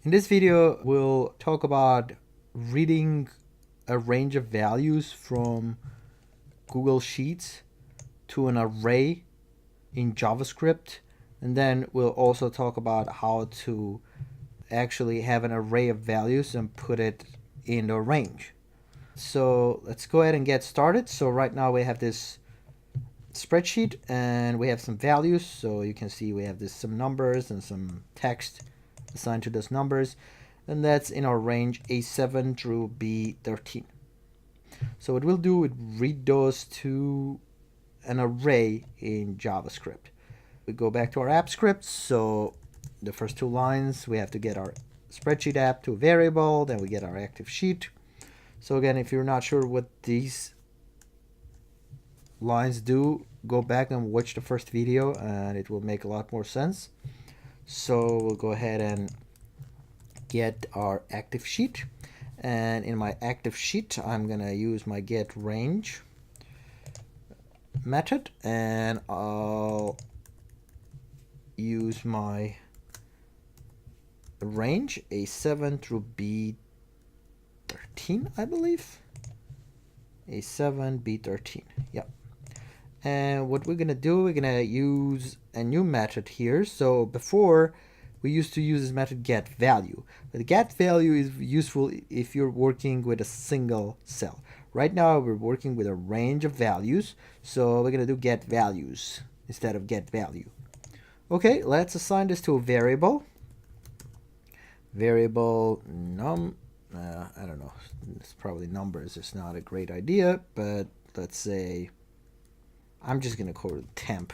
In this video, we'll talk about reading a range of values from Google Sheets to an array in JavaScript. And then we'll also talk about how to actually have an array of values and put it in a range. So let's go ahead and get started. So right now we have this spreadsheet and we have some values. So you can see we have some numbers and some text assigned to those numbers, and that's in our range A7 through B13. So what we'll do is read those to an array in JavaScript. We go back to our app script. So the first two lines, we have to get our spreadsheet app to a variable, then we get our active sheet. So again, if you're not sure what these lines do, go back and watch the first video and it will make a lot more sense. So we'll go ahead and get our active sheet, and in my active sheet I'm gonna use my get range method, and I'll use my range A7 through B13, I believe. A7 B13, yeah. And what we're gonna do, we're gonna use a new method here. So before we used to use this method get value, but the get value is useful if you're working with a single cell. Right now we're working with a range of values, so we're gonna do get values instead of get value. Okay, let's assign this to a variable. Variable I don't know, it's probably numbers. It's not a great idea, but let's say I'm just gonna call it temp.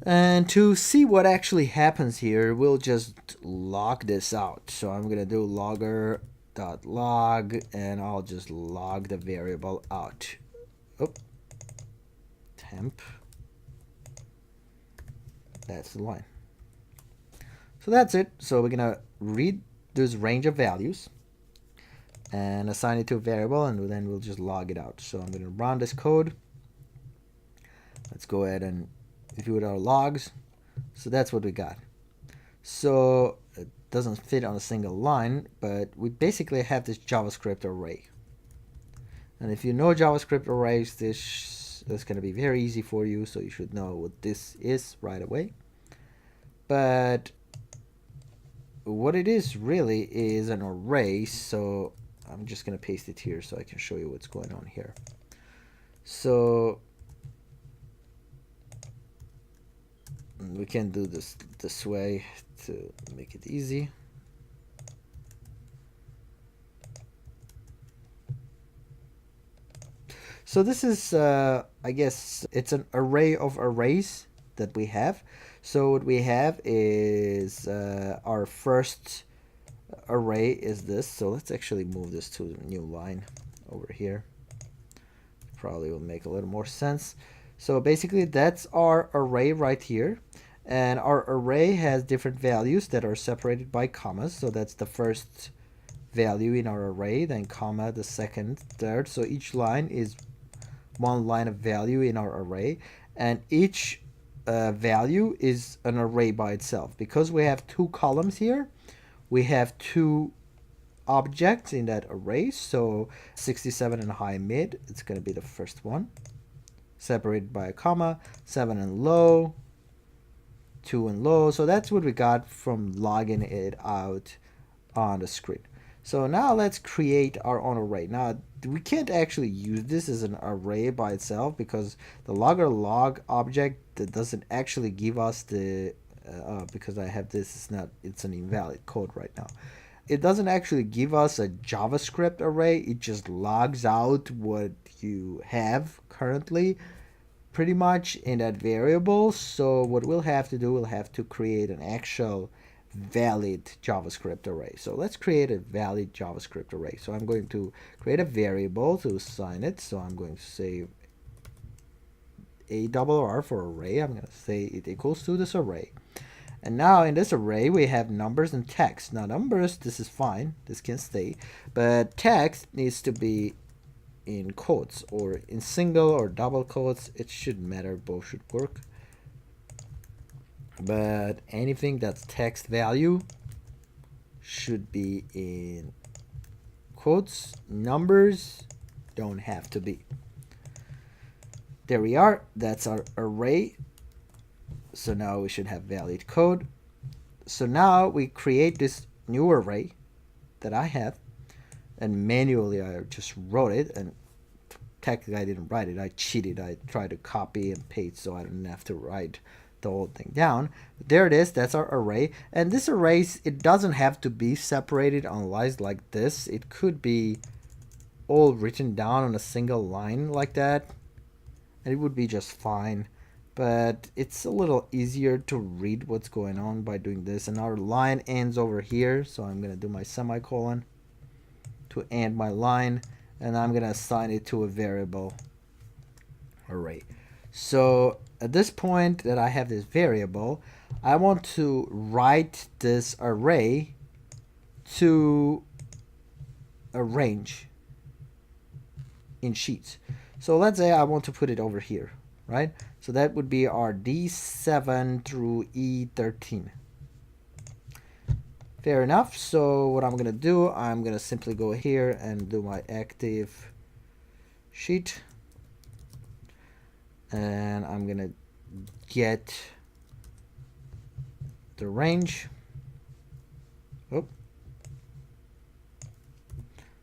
And to see what actually happens here, we'll just log this out. So I'm gonna do logger.log, and I'll just log the variable out. Oh, temp. That's the line. So that's it. So we're gonna read this range of values and assign it to a variable, and then we'll just log it out. So I'm gonna run this code. Let's go ahead and view our logs. So that's what we got. So it doesn't fit on a single line, but we basically have this JavaScript array. And if you know JavaScript arrays, this is going to be very easy for you, so you should know what this is right away. But what it is really is an array, so I'm just going to paste it here so I can show you what's going on here. So we can do this way to make it easy. So this is, I guess, it's an array of arrays that we have. So what we have is our first array is this. So let's actually move this to a new line over here. Probably will make a little more sense. So basically that's our array right here, and our array has different values that are separated by commas. So that's the first value in our array, then comma the second, third. So each line is one line of value in our array, and each value is an array by itself. Because we have two columns here, we have two objects in that array. So 67 and high mid, it's going to be the first one, separated by a comma. 7 and low, 2 and low. So that's what we got from logging it out on the screen. So now let's create our own array. Now we can't actually use this as an array by itself because the logger log object that doesn't actually give us the because I have this, it's an invalid code right now. It doesn't actually give us a JavaScript array. It just logs out what you have currently pretty much in that variable. So what we'll have to do, we'll have to create an actual valid JavaScript array. So let's create a valid JavaScript array. So I'm going to create a variable to assign it. So I'm going to say ARR for array. I'm going to say it equals to this array. And now in this array we have numbers and text. Now numbers, this is fine, this can stay, but text needs to be in quotes or in single or double quotes. It shouldn't matter, both should work. but anything that's text value should be in quotes. Numbers don't have to be. There we are. That's our array. So now we should have valid code. So now we create this new array that I have, and manually I just wrote it, and technically I didn't write it. I cheated. I tried to copy and paste so I didn't have to write the whole thing down. But there it is. That's our array. And this array, it doesn't have to be separated on lines like this. It could be all written down on a single line like that, and it would be just fine. But it's a little easier to read what's going on by doing this. And our line ends over here, so I'm going to do my semicolon to end my line, and I'm going to assign it to a variable array. So at this point that I have this variable, I want to write this array to a range in sheets. So let's say I want to put it over here, right? So that would be our D7 through E13. Fair enough. So what I'm going to do, I'm going to simply go here and do my active sheet. And I'm going to get the range. Oh,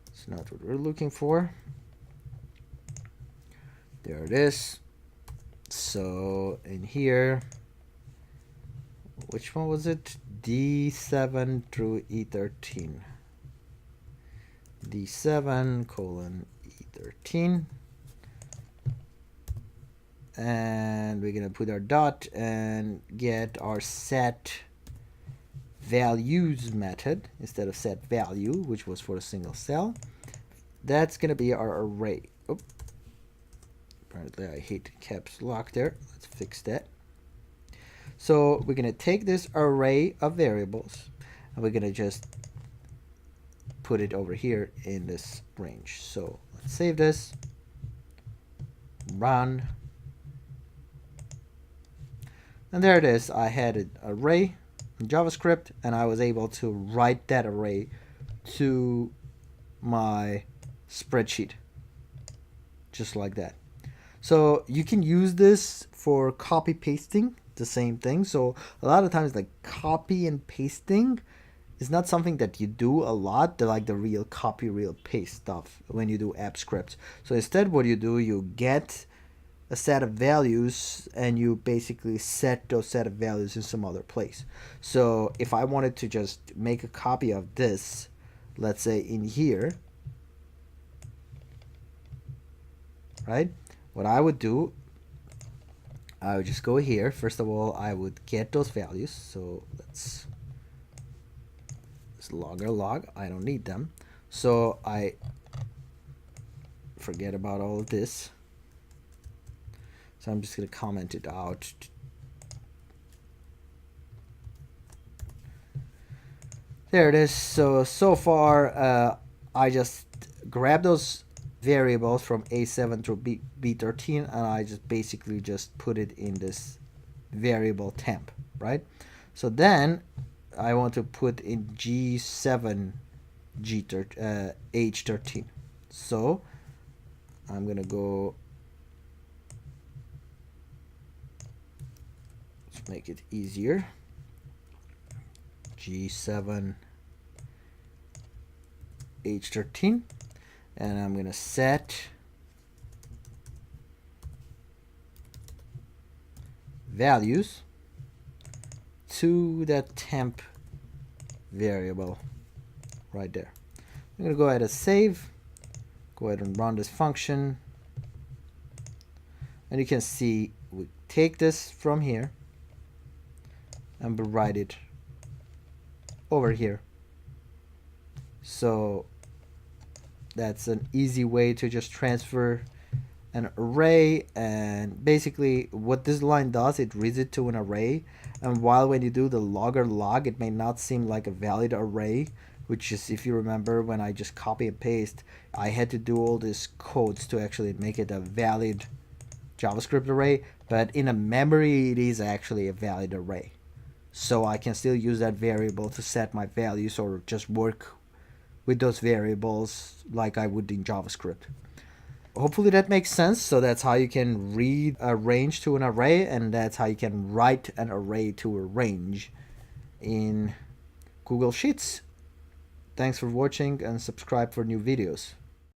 it's not what we're looking for. There it is. So in here, which one was it? D7 through E13. D7 colon E13. And we're going to put our dot and get our set values method instead of set value, which was for a single cell. That's going to be our array. Oh, apparently I hit caps lock there. Let's fix that. So we're going to take this array of variables and we're going to just put it over here in this range. So let's save this, run, and there it is. I had an array in JavaScript, and I was able to write that array to my spreadsheet just like that. So you can use this for copy pasting, the same thing. So a lot of times, like, copy and pasting is not something that you do a lot. They're like the real copy, real paste stuff when you do app scripts. So instead what you do, you get a set of values and you basically set those set of values in some other place. So if I wanted to just make a copy of this, let's say in here, right? What I would do, I would just go here. First of all, I would get those values. So let's log. I don't need them. So I forget about all of this. So I'm just going to comment it out. There it is. So far, I just grabbed those variables from A7 through B13, and I just basically just put it in this variable temp, right? So then I want to put in G7 H13. So I'm going to go, let's make it easier. G7 H13, and I'm going to set values to that temp variable right there. I'm going to go ahead and save, go ahead and run this function, and you can see we take this from here and we write it over here. So that's an easy way to just transfer an array, and basically what this line does, it reads it to an array, and while when you do the logger log, it may not seem like a valid array, which is, if you remember, when I just copy and paste, I had to do all these codes to actually make it a valid JavaScript array, but in a memory it is actually a valid array. so I can still use that variable to set my values or just work with those variables like I would in JavaScript. Hopefully that makes sense. So that's how you can read a range to an array, and that's how you can write an array to a range in Google Sheets. Thanks for watching and subscribe for new videos.